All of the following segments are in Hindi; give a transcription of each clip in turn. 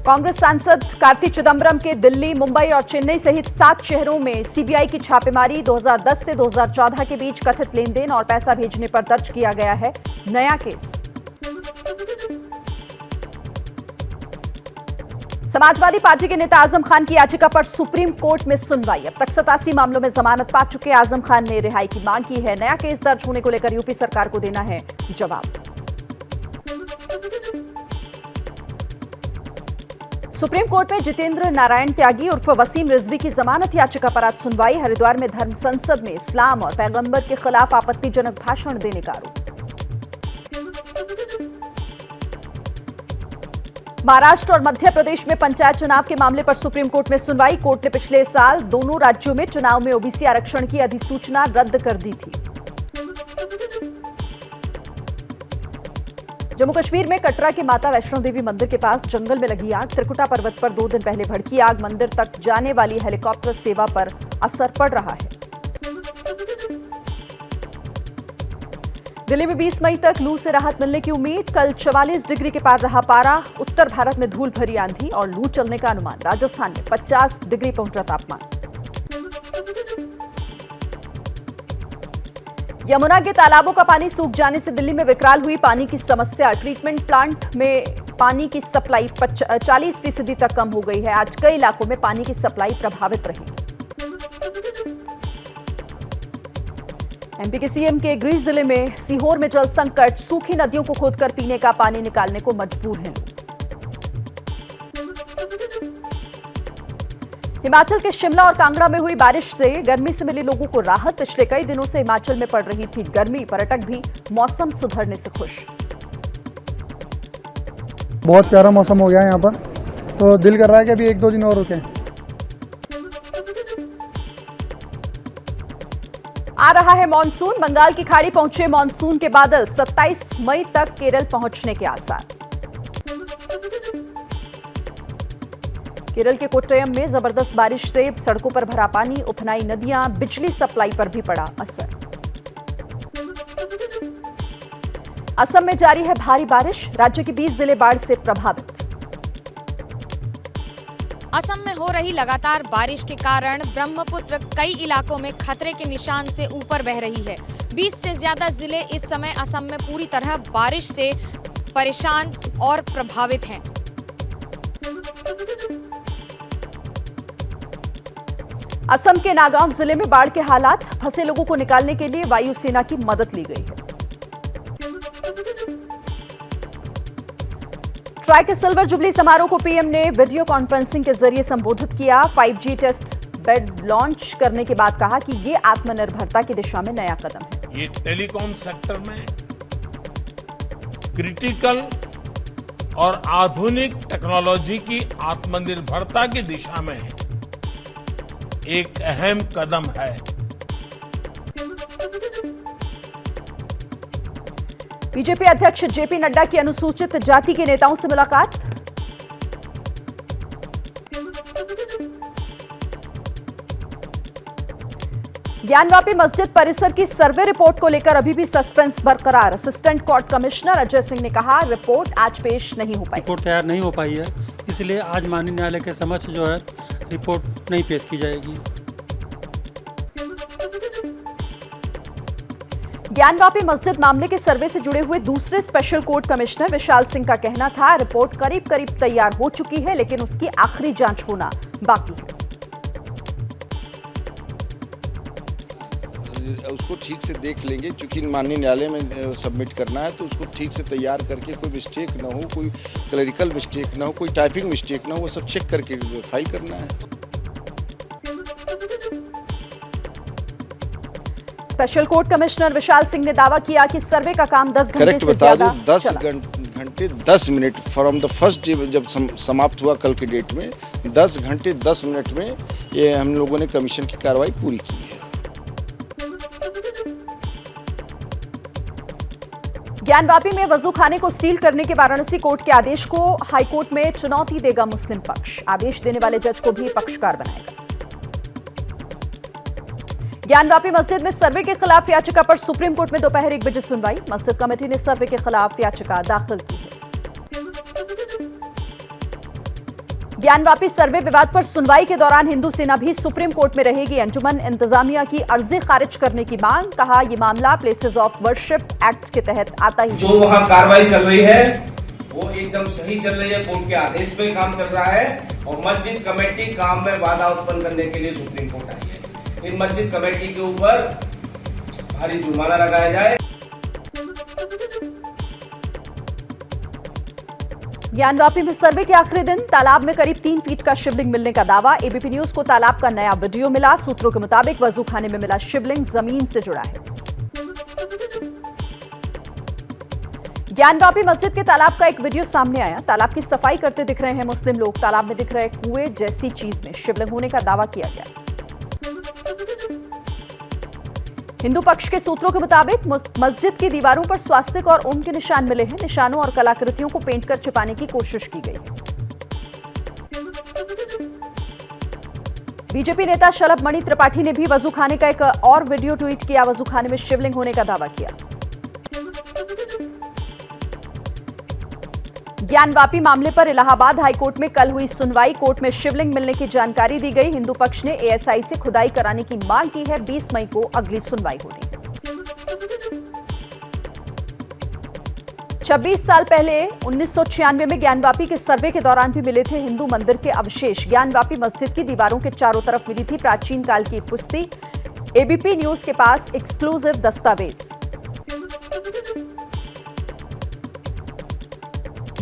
कांग्रेस सांसद कार्ति चिदंबरम के दिल्ली, मुंबई और चेन्नई सहित 7 शहरों में सीबीआई की छापेमारी। 2010 से 2014 के बीच कथित लेनदेन और पैसा भेजने पर दर्ज किया गया है नया केस। समाजवादी पार्टी के नेता आजम खान की याचिका पर सुप्रीम कोर्ट में सुनवाई। अब तक 87 मामलों में जमानत पा चुके आजम खान ने रिहाई की मांग की है। नया केस दर्ज होने को लेकर यूपी सरकार को देना है जवाब। सुप्रीम कोर्ट में जितेंद्र नारायण त्यागी उर्फ वसीम रिजवी की जमानत याचिका पर आज सुनवाई। हरिद्वार में धर्म संसद में इस्लाम और पैगंबर के खिलाफ आपत्तिजनक भाषण देने का आरोप। महाराष्ट्र और मध्य प्रदेश में पंचायत चुनाव के मामले पर सुप्रीम कोर्ट में सुनवाई। कोर्ट ने पिछले साल दोनों राज्यों में चुनाव में ओबीसी आरक्षण की अधिसूचना रद्द कर दी थी। जम्मू कश्मीर में कटरा के माता वैष्णो देवी मंदिर के पास जंगल में लगी आग। त्रिकुटा पर्वत पर 2 दिन पहले भड़की आग। मंदिर तक जाने वाली हेलीकॉप्टर सेवा पर असर पड़ रहा है। दिल्ली में 20 मई तक लू से राहत मिलने की उम्मीद। कल 44 डिग्री के पार रहा पारा। उत्तर भारत में धूल भरी आंधी और लू चलने का अनुमान। राजस्थान में 50 डिग्री पहुंचा तापमान। यमुना के तालाबों का पानी सूख जाने से दिल्ली में विकराल हुई पानी की समस्या। ट्रीटमेंट प्लांट में पानी की सप्लाई 40% तक कम हो गई है। आज कई इलाकों में पानी की सप्लाई प्रभावित रही। एमपी के सीएम के गृह जिले में सीहोर में जल संकट। सूखी नदियों को खोदकर पीने का पानी निकालने को मजबूर हैं लोग। हिमाचल के शिमला और कांगड़ा में हुई बारिश से गर्मी से मिली लोगों को राहत। पिछले कई दिनों से हिमाचल में पड़ रही थी गर्मी। पर्यटक भी मौसम सुधरने से खुश। बहुत प्यारा मौसम हो गया है यहाँ पर, तो दिल कर रहा है कि अभी 1-2 दिन और रुके। आ रहा है मानसून। बंगाल की खाड़ी पहुंचे मानसून के बादल। 27 मई तक केरल पहुंचने के आसार। केरल के कोट्टयम में जबरदस्त बारिश से सड़कों पर भरा पानी, उफनाई नदियां। बिजली सप्लाई पर भी पड़ा असर। असम में जारी है भारी बारिश। राज्य के 20 जिले बाढ़ से प्रभावित। असम में हो रही लगातार बारिश के कारण ब्रह्मपुत्र कई इलाकों में खतरे के निशान से ऊपर बह रही है। 20 से ज्यादा जिले इस समय असम में पूरी तरह बारिश से परेशान और प्रभावित हैं। असम के नागांव जिले में बाढ़ के हालात। फंसे लोगों को निकालने के लिए वायुसेना की मदद ली गई है। ट्राई के सिल्वर जुबली समारोह को पीएम ने वीडियो कॉन्फ्रेंसिंग के जरिए संबोधित किया। 5G टेस्ट बेड लॉन्च करने के बाद कहा कि ये आत्मनिर्भरता की दिशा में नया कदम है। ये टेलीकॉम सेक्टर में क्रिटिकल और आधुनिक टेक्नोलॉजी की आत्मनिर्भरता की दिशा में एक अहम कदम है। बीजेपी अध्यक्ष जेपी नड्डा की अनुसूचित जाति के नेताओं से मुलाकात। ज्ञानवापी मस्जिद परिसर की सर्वे रिपोर्ट को लेकर अभी भी सस्पेंस बरकरार। Assistant court commissioner Ajay Singh ने कहा, रिपोर्ट आज पेश नहीं हो पाई। रिपोर्ट तैयार नहीं हो पाई है, इसलिए आज माननीय न्यायालय के समक्ष जो है रिपोर्ट नहीं पेश की जाएगी। ज्ञानवापी मस्जिद मामले के सर्वे से जुड़े हुए दूसरे special court commissioner Vishal Singh का कहना था, रिपोर्ट करीब करीब तैयार हो चुकी है, लेकिन उसकी आखिरी जांच होना बाकी है। उसको ठीक से देख लेंगे, क्योंकि माननीय न्यायालय में सबमिट करना है, तो उसको ठीक से तैयार करके कोई मिस्टेक ना हो, कोई क्लरिकल मिस्टेक ना हो, कोई टाइपिंग मिस्टेक ना हो, वो सब चेक करके फाइल करना है। Special court commissioner Vishal Singh ने दावा किया कि सर्वे का काम 10 घंटे करेक्ट से बता ज्यादा दूं, 10 घंटे 10 minute from the first day जब समाप्त हुआ कल की डेट में 10 घंटे 10 मिनट में ये हम लोगों ने कमीशन की कार्रवाई पूरी की है। ज्ञानवापी में वजू खाने को सील करने के वाराणसी कोर्ट के आदेश को हाईकोर्ट में चुनौती देगा मुस्लिम पक्ष। आदेश देने वाले जज को भी पक्षकार बनाएगा। ज्ञानवापी मस्जिद में सर्वे के खिलाफ याचिका पर सुप्रीम कोर्ट में दोपहर 1 बजे सुनवाई। मस्जिद कमेटी ने सर्वे के खिलाफ याचिका दाखिल की है। ज्ञानवापी सर्वे विवाद पर सुनवाई के दौरान हिंदू सेना भी सुप्रीम कोर्ट में रहेगी। अंजुमन इंतजामिया की अर्जी खारिज करने की मांग। कहा यह मामला प्लेसेस ऑफ वर्शिप एक्ट के तहत आता ही। जो वहाँ कार्रवाई चल रही है वो एकदम सही चल रही है, कोर्ट के आदेश पे काम चल रहा है और मस्जिद कमेटी काम में बाधा उत्पन्न करने के लिए सुप्रीम कोर्ट आई है। इन मस्जिद कमेटी के ऊपर भारी जुर्माना लगाया जाए। ज्ञानवापी में सर्वे के आखिरी दिन तालाब में करीब 3 फीट का शिवलिंग मिलने का दावा। एबीपी न्यूज को तालाब का नया वीडियो मिला। सूत्रों के मुताबिक वजूखाने में मिला शिवलिंग जमीन से जुड़ा है। ज्ञानवापी मस्जिद के तालाब का एक वीडियो सामने आया। तालाब की सफाई करते दिख रहे हैं मुस्लिम लोग। तालाब में दिख रहे कुएं जैसी चीज में शिवलिंग होने का दावा किया गया। हिंदू पक्ष के सूत्रों के मुताबिक मस्जिद की दीवारों पर स्वास्तिक और ओम के निशान मिले हैं। निशानों और कलाकृतियों को पेंट कर छिपाने की कोशिश की गई है। बीजेपी नेता शलभ मणि त्रिपाठी ने भी वजूखाने का एक और वीडियो ट्वीट किया। वजूखाने में शिवलिंग होने का दावा किया। ज्ञानवापी मामले पर इलाहाबाद हाईकोर्ट में कल हुई सुनवाई। कोर्ट में शिवलिंग मिलने की जानकारी दी गई। हिंदू पक्ष ने एएसआई से खुदाई कराने की मांग की है। 20 मई को अगली सुनवाई होगी। 26 साल पहले 1996 में ज्ञानवापी के सर्वे के दौरान भी मिले थे हिंदू मंदिर के अवशेष। ज्ञानवापी मस्जिद की दीवारों के चारों तरफ मिली थी प्राचीन काल की पुश्ती। एबीपी न्यूज के पास एक्सक्लूसिव दस्तावेज।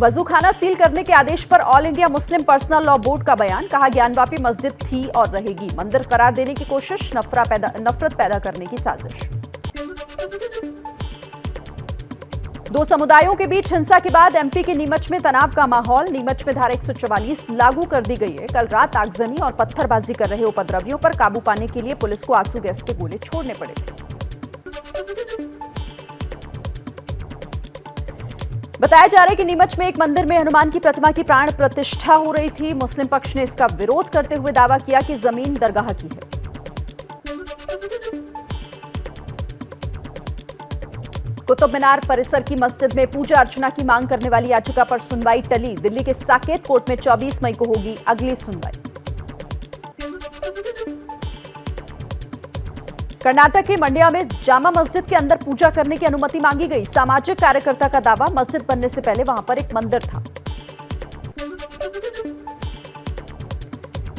वजूखाना सील करने के आदेश पर all India Muslim personal law board का बयान। कहा ज्ञानवापी मस्जिद थी और रहेगी। मंदिर करार देने की कोशिश, नफरत पैदा करने की साजिश। दो समुदायों के बीच हिंसा के बाद एमपी के नीमच में तनाव का माहौल। नीमच में धारा 144 लागू कर दी गई है। कल रात आगजनी और पत्थरबाजी कर रहे उपद्रवियों पर काबू पाने के लिए पुलिस को आंसू गैस के गोले छोड़ने पड़े थे। बताया जा रहा है कि नीमच में एक मंदिर में हनुमान की प्रतिमा की प्राण प्रतिष्ठा हो रही थी। मुस्लिम पक्ष ने इसका विरोध करते हुए दावा किया कि जमीन दरगाह की है। कुतुब मीनार परिसर की मस्जिद में पूजा अर्चना की मांग करने वाली याचिका पर सुनवाई टली। दिल्ली के साकेत कोर्ट में 24 मई को होगी अगली सुनवाई। कर्नाटक के मंड्या में जामा मस्जिद के अंदर पूजा करने की अनुमति मांगी गई। सामाजिक कार्यकर्ता का दावा, मस्जिद बनने से पहले वहां पर एक मंदिर था।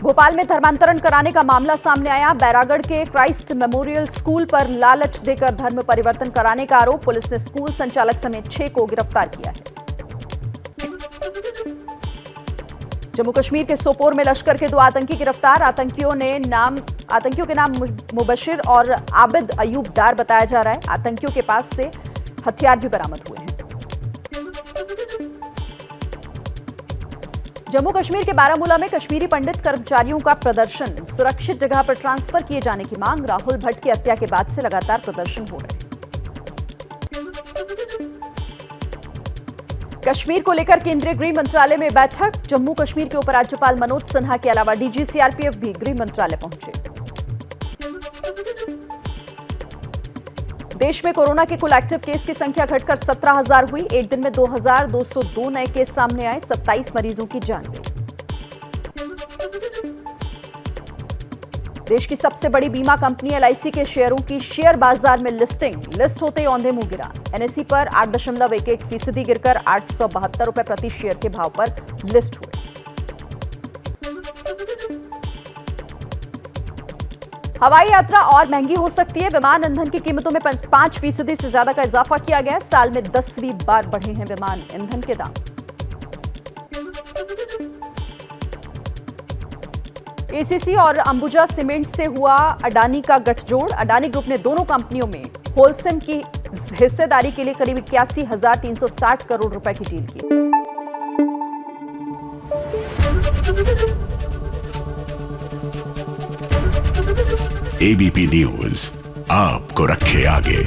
भोपाल में धर्मांतरण कराने का मामला सामने आया। बैरागढ़ के क्राइस्ट मेमोरियल स्कूल पर लालच देकर धर्म परिवर्तन कराने का आरोप। पुलिस ने स्कूल संचालक समेत 6 को गिरफ्तार किया है। जम्मू कश्मीर के सोपोर में लश्कर के 2 आतंकी गिरफ्तार। आतंकियों के नाम मुबशिर और आबिद अयूब डार बताया जा रहा है। आतंकियों के पास से हथियार भी बरामद हुए हैं। जम्मू कश्मीर के बारामूला में कश्मीरी पंडित कर्मचारियों का प्रदर्शन। सुरक्षित जगह पर ट्रांसफर किए जाने की मांग। राहुल भट्ट की हत्या के बाद से लगातार प्रदर्शन हो रहे हैं। कश्मीर को लेकर केंद्रीय गृह मंत्रालय में बैठक। जम्मू कश्मीर के उपराज्यपाल मनोज सिन्हा के अलावा डीजी सीआरपीएफ भी गृह मंत्रालय पहुंचे। देश में कोरोना के कुल एक्टिव केस की संख्या घटकर 17,000 हुई। एक दिन में 2,202 नए केस सामने आए। 27 मरीजों की जान गई। देश की सबसे बड़ी बीमा कंपनी एलआईसी के शेयरों की शेयर बाजार में लिस्ट होते ही औंधे मुंह गिरा। एनएसई पर 8.11% गिरकर 872 रुपए प्रति शेयर के भाव पर लिस्ट हुए। हवाई यात्रा और महंगी हो सकती है। विमान ईंधन की कीमतों में 5% से ज्यादा का इजाफा किया गया है। साल में 10वीं बार बढ़े हैं विमान ईंधन के दाम। एसीसी और अंबुजा सीमेंट से हुआ अडानी का गठजोड़। अडानी ग्रुप ने दोनों कंपनियों में होलसेम की हिस्सेदारी के लिए करीब 81,360 करोड़ रुपए की डील की। एबीपी न्यूज आपको रखे आगे।